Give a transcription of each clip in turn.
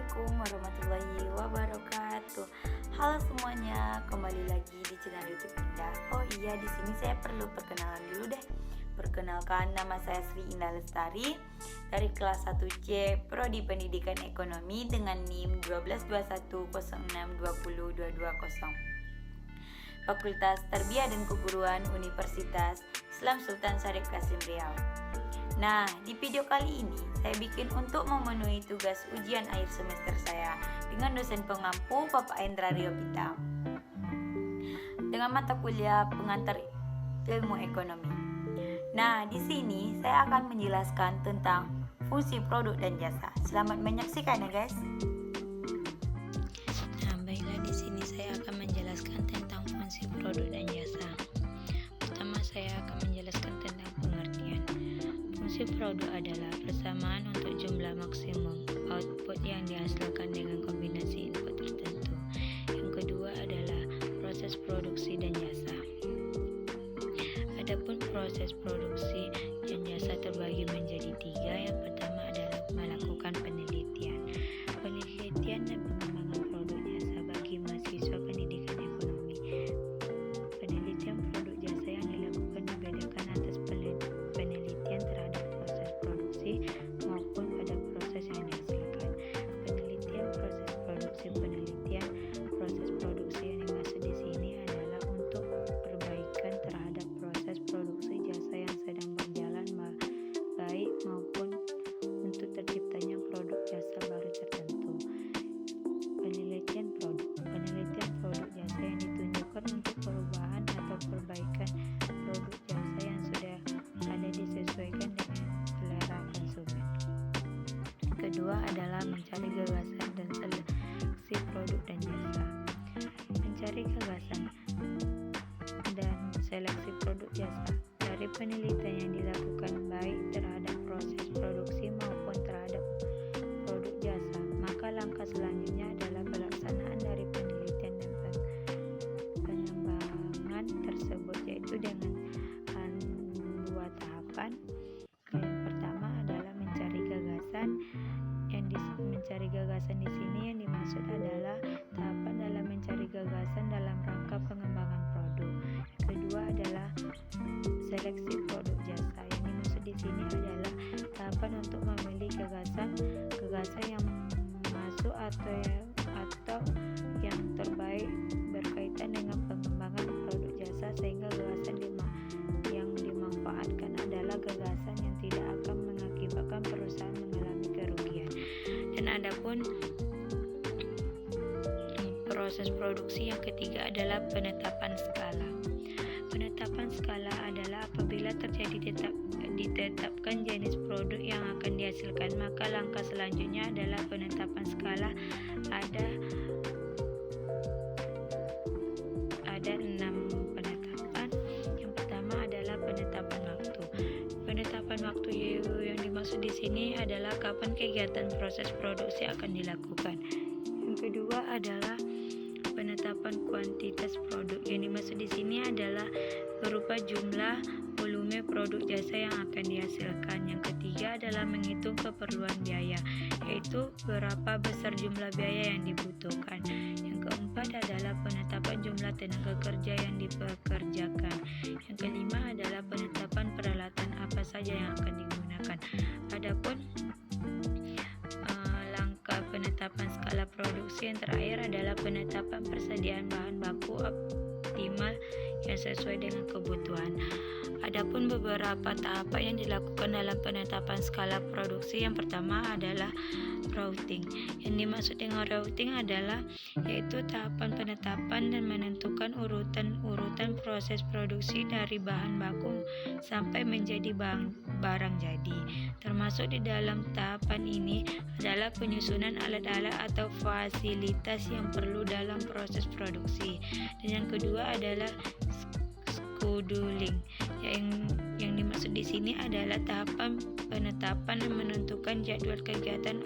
Assalamualaikum warahmatullahi wabarakatuh. Halo semuanya, kembali lagi di channel YouTube Indah. Oh iya, di sini saya perlu perkenalan dulu deh. Perkenalkan, nama saya Sri Indah Lestari dari kelas 1C Prodi Pendidikan Ekonomi dengan NIM 12106202220. Fakultas Tarbiyah dan Keguruan Universitas Islam Sultan Syarif Qasim Riau. Nah, di video kali ini saya bikin untuk memenuhi tugas ujian akhir semester saya dengan dosen pengampu Bapak Endra Riopita dengan mata kuliah pengantar ilmu ekonomi. Nah, di sini saya akan menjelaskan tentang fungsi produk dan jasa. Selamat menyaksikan ya, guys. Nah, baiklah, di sini saya akan menjelaskan tentang fungsi produk dan jasa. Pertama, saya akan menjelaskan tentang pengertian. Fungsi produk adalah persamaan untuk jumlah maksimum output yang dihasilkan dengan kombinasi input tertentu. Yang kedua adalah proses produksi dan jasa. Adapun proses produksi dan jasa terbagi menjadi tiga. Yang pertama adalah melakukan penelitian. Penelitian dan pengembangan produk jasa bagi mahasiswa pendidikan ekonomi. Penelitian produk jasa yang dilakukan dibedakan atas penelitian terhadap proses produksi maupun pada proses yang dihasilkan. Penelitian proses produksi proses produksi yang dimaksud di sini adalah untuk perbaikan terhadap proses produksi jasa yang sedang berjalan baik maupun untuk terciptanya produk jasa baru tertentu. Penelitian produk jasa yang ditunjukkan untuk perubahan atau perbaikan produk jasa yang sudah ada disesuaikan dengan selera konsumen. Kedua adalah mencari gagasan dan seleksi produk dan jasa. Mencari gagasan dan seleksi produk jasa dari penelitian yang dilakukan baik terhadap proses produksi maupun terhadap produk jasa, maka langkah selanjutnya adalah pelaksanaan dari penelitian dan pengembangan tersebut, yaitu dengan dua tahapan. Yang pertama adalah mencari gagasan. Mencari gagasan di sini yang dimaksud adalah tahapan dalam mencari gagasan dalam rangka pengembangan produk. Yang kedua adalah seleksi produk jasa. Yang dimaksud di sini adalah tahapan untuk memilih gagasan yang masuk atau yang terbaik berkaitan dengan pengembangan produk jasa, sehingga gagasan yang dimanfaatkan adalah gagasan yang tidak akan mengakibatkan perusahaan mengalami kerugian. Dan adapun proses produksi yang ketiga adalah penetapan skala. Penetapan skala adalah apabila ditetapkan jenis produk yang akan dihasilkan, maka langkah selanjutnya adalah penetapan skala. Ada 6 penetapan. Yang pertama adalah penetapan waktu. Penetapan waktu yang dimaksud di sini adalah kapan kegiatan proses produksi akan dilakukan. Yang kedua adalah penetapan kuantitas produk. Yang dimaksud di sini adalah berupa jumlah volume produk jasa yang akan dihasilkan. Yang ketiga adalah menghitung keperluan biaya, yaitu berapa besar jumlah biaya yang dibutuhkan. Yang keempat adalah penetapan jumlah tenaga kerja yang dipekerjakan. Yang kelima adalah penetapan peralatan apa saja yang akan digunakan. Adapun langkah penetapan skala produksi yang terakhir adalah penetapan persediaan bahan baku optimal yang sesuai dengan kebutuhan. Adapun beberapa tahapan yang dilakukan dalam penetapan skala produksi, yang pertama adalah routing. Yang dimaksud dengan routing adalah yaitu tahapan penetapan dan menentukan urutan proses produksi dari bahan baku sampai menjadi barang jadi. Termasuk di dalam tahapan ini adalah penyusunan alat-alat atau fasilitas yang perlu dalam proses produksi. Dan yang kedua adalah scheduling. Yang dimaksud di sini adalah tahapan penetapan dan menentukan jadwal kegiatan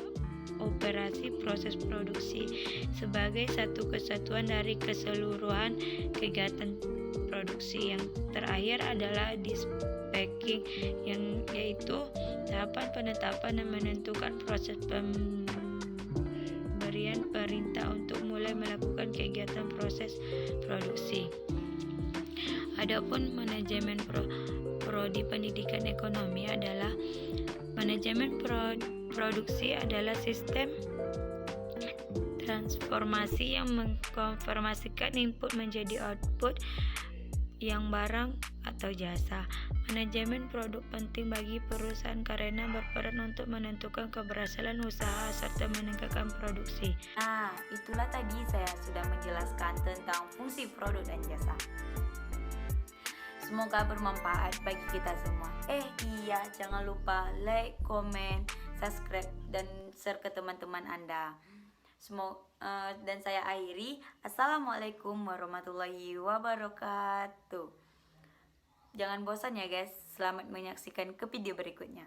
operasi proses produksi sebagai satu kesatuan dari keseluruhan kegiatan produksi. Yang terakhir adalah dispatching, yaitu tahapan penetapan dan menentukan proses pemerintah untuk mulai melakukan kegiatan proses produksi. Adapun manajemen prodi pendidikan ekonomi adalah manajemen produksi adalah sistem transformasi yang mengkonformasikan input menjadi output yang barang atau jasa. Manajemen produk penting bagi perusahaan karena berperan untuk menentukan keberhasilan usaha serta meningkatkan produksi. Nah, itulah tadi saya sudah menjelaskan tentang fungsi produk dan jasa. Semoga bermanfaat bagi kita semua. Iya, jangan lupa like, komen, subscribe, dan share ke teman-teman Anda. Dan saya akhiri. Assalamualaikum warahmatullahi wabarakatuh. Jangan bosan ya guys. Selamat menyaksikan ke video berikutnya.